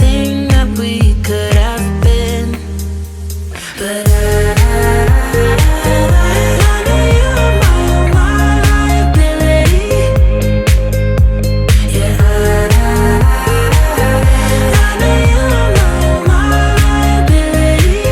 everything that we could have been. But I know you are my liability. Yeah, I know you are my liability.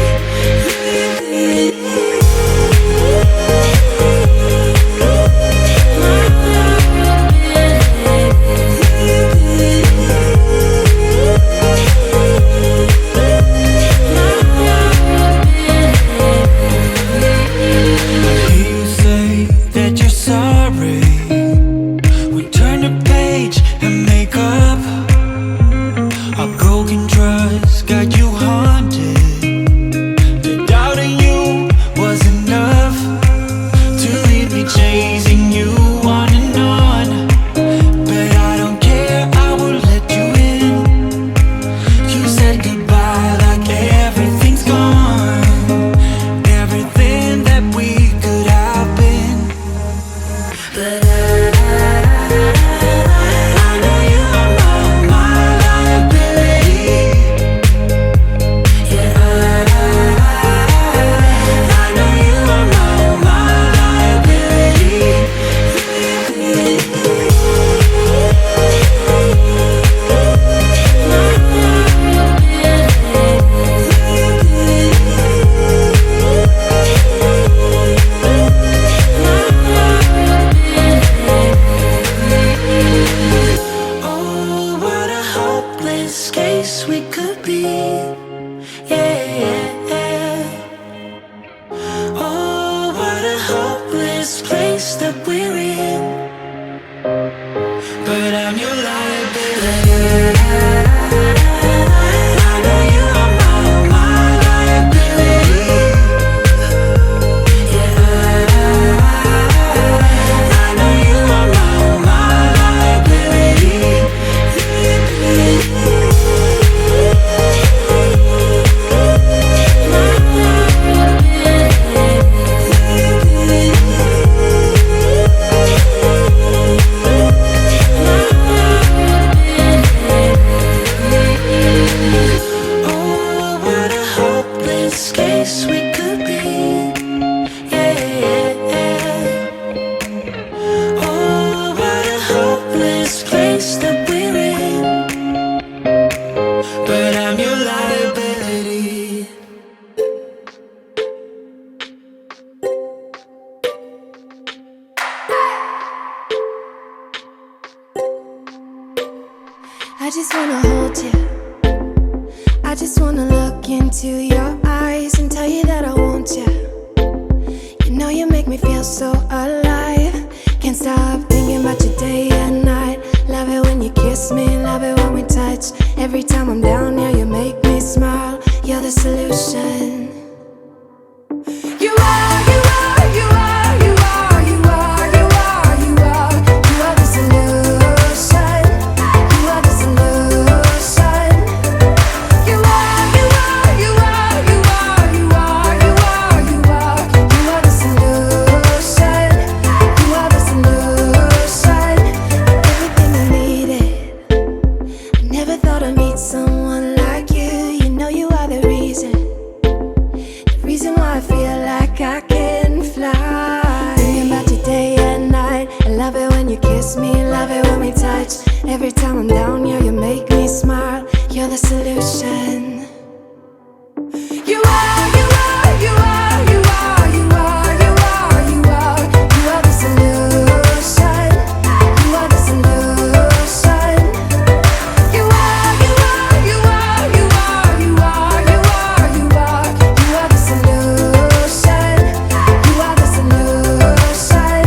I just wanna hold you. I just wanna look into your eyes and tell you that I want you. You know you make me feel so alive. Can't stop thinking about you day and night. Love it when you kiss me, love it when we touch. Every time I'm down here, you make me smile. You're the solution. You are, you are, you are, you are, you are, you are, you are. You are the solution. You are the solution. You are, you are, you are, you are, you are, you are, you are. You are the solution. You are the solution. Everything I needed. I never thought I'd meet someone like you. You know you are the reason. Reason why I feel like I can fly. Thinking about you day and night. I love it when you kiss me, love it when we touch. Every time I'm down here, you make me smile. You're the solution. You are, you are, you are, you are, you are, you are, you are. You are the solution. You are the solution. You are, you are, you are, you are, you are, you are, you are. You are the solution. You are the solution.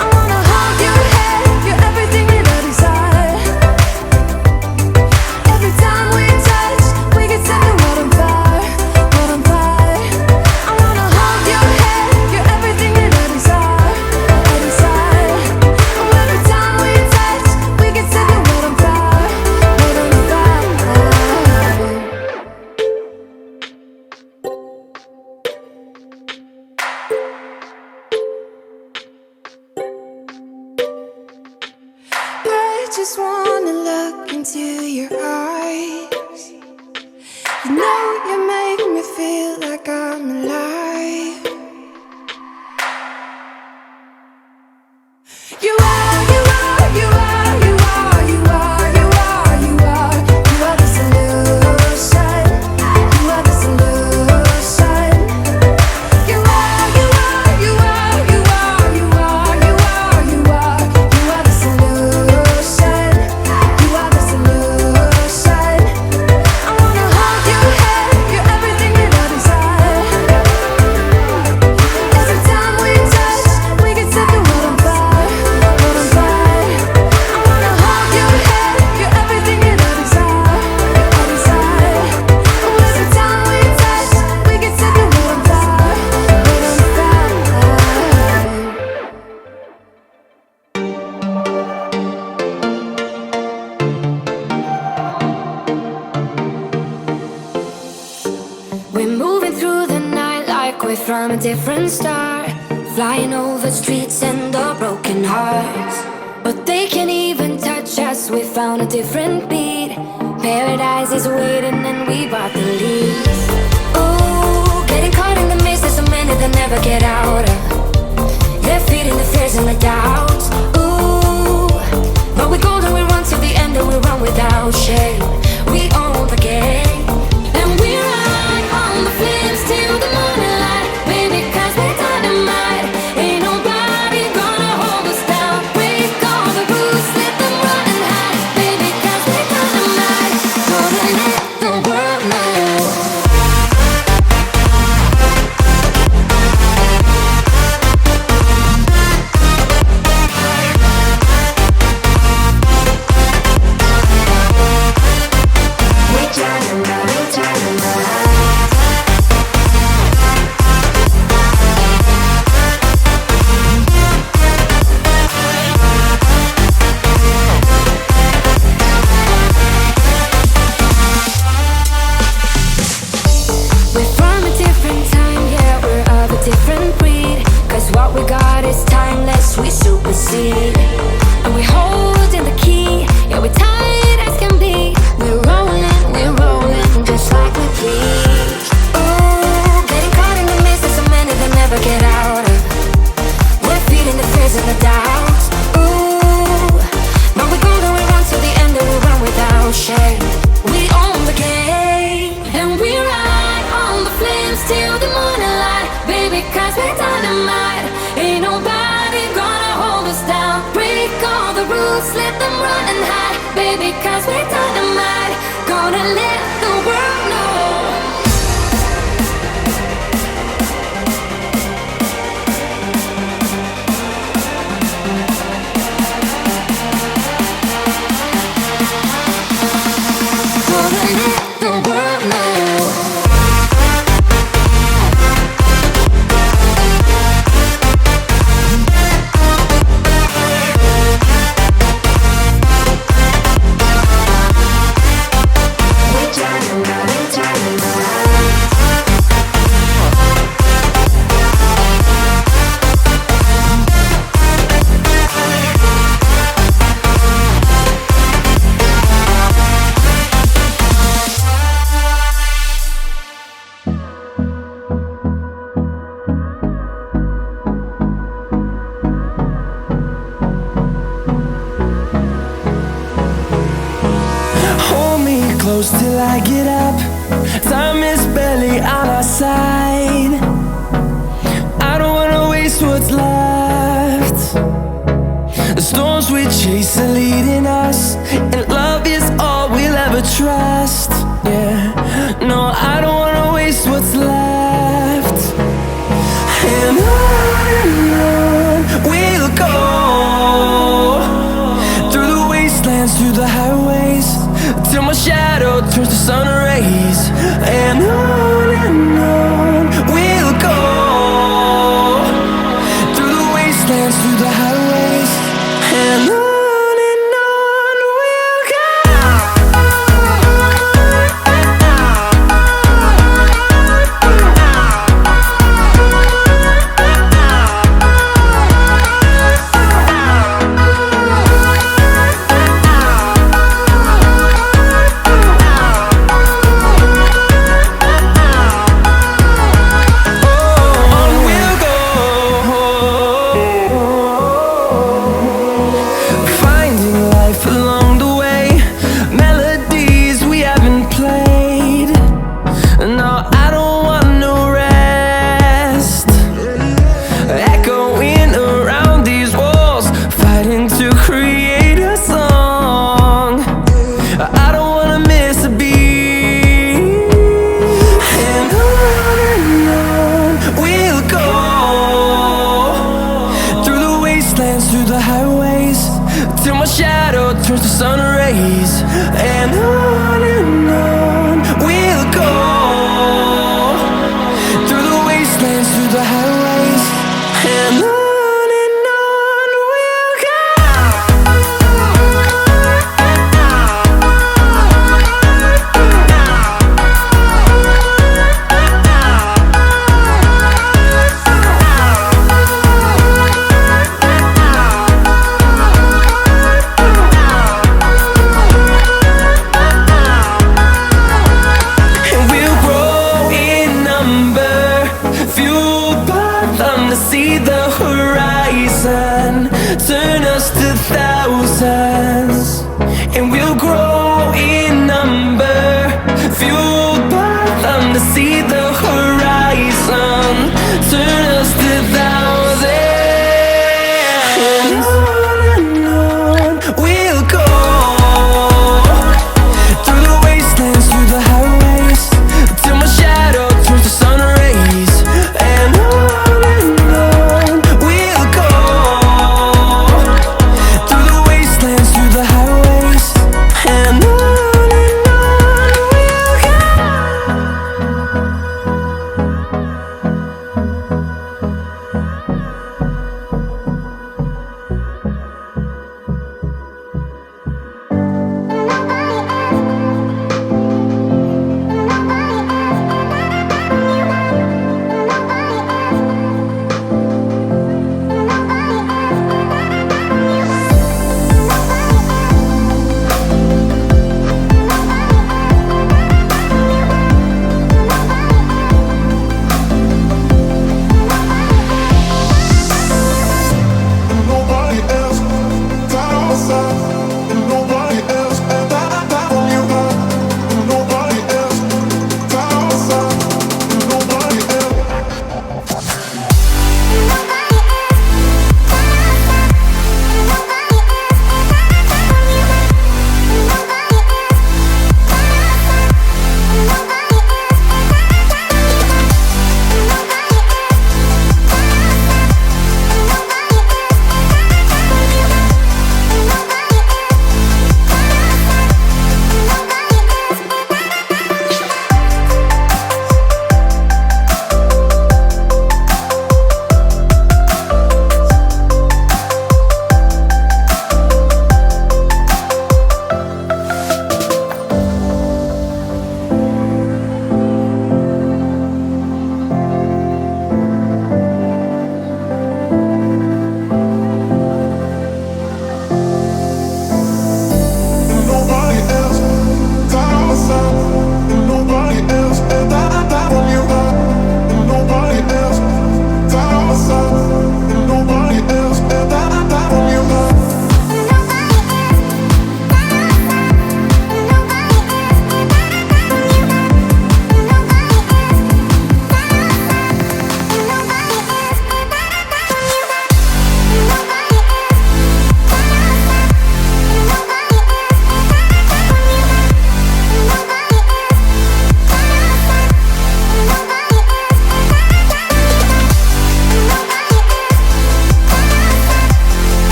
I wanna hold your head. You're everything that I desire. Every time we touch, we like we're from a different star, flying over streets and the broken hearts. But they can't even touch us, we found a different beat. Paradise is waiting and we bought the lead. Ooh, getting caught in the mist, there's so many that never get out of. They're feeding the fears and the doubts. Ooh, but we're golden, we run to the end and we run without shame. We own the game, and we ride on the flames till the morning light. Baby, 'cause we're dynamite. Ain't nobody gonna hold us down. Break all the rules, let them run and hide. Baby, 'cause we're dynamite. Gonna let the world know. Different breed, 'cause what we got is timeless, we supersede. And we're holding the key, yeah, we're tight as can be. We're rolling, just like we please. Ooh, getting caught in the mist, there's so many that never get out of. We're feeding the fears and the doubts. Ooh, but we're golden, we run to the end and we run without shame. We own the game, and we ride on the flames till the morning light. Baby, 'cause we're dynamite. Ain't nobody gonna hold us down. Break all the rules, let them run and hide. Baby, 'cause we're dynamite. Gonna let the world know. Gonna let the world know. Close till I get up. Time is barely on our side. I don't wanna waste what's left. The storms we chase are leading us, and love is all we'll ever trust. Yeah, no, I don't wanna waste what's left. And on we'll go, through the wastelands, through the highways, till my shadow turns to sun rays. And on we'll go, through the wastelands, through the highways. And on we'll go. Through the highways, till my shadow turns to sun rays. And on we'll go, through the wastelands, through the highways. And on we'll go.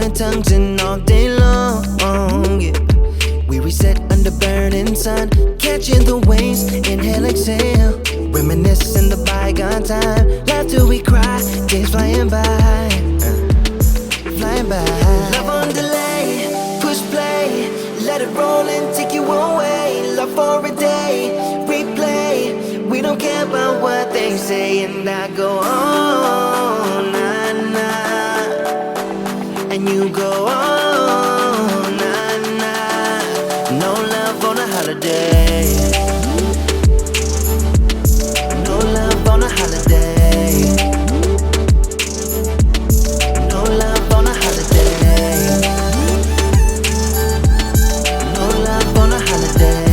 burning tongues and all day long, yeah. We reset under burning sun, catching the waves, inhale, exhale, reminiscing the bygone time. Laughter we cry, days flying by, flying by. Love on delay, push play, let it roll and take you away. Love for a day, replay. We don't care about what they say, and I go on, nah, nah, and you go on, nah, nah. No love on a holiday. No love on a holiday. No love on a holiday. No love on a holiday.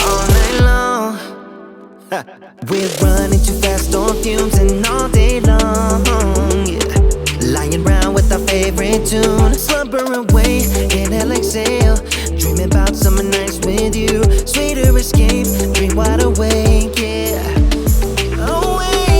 All night long, we're running too fast on fumes and all day long, yeah. Lying around with our favorite tune, slumber away, inhale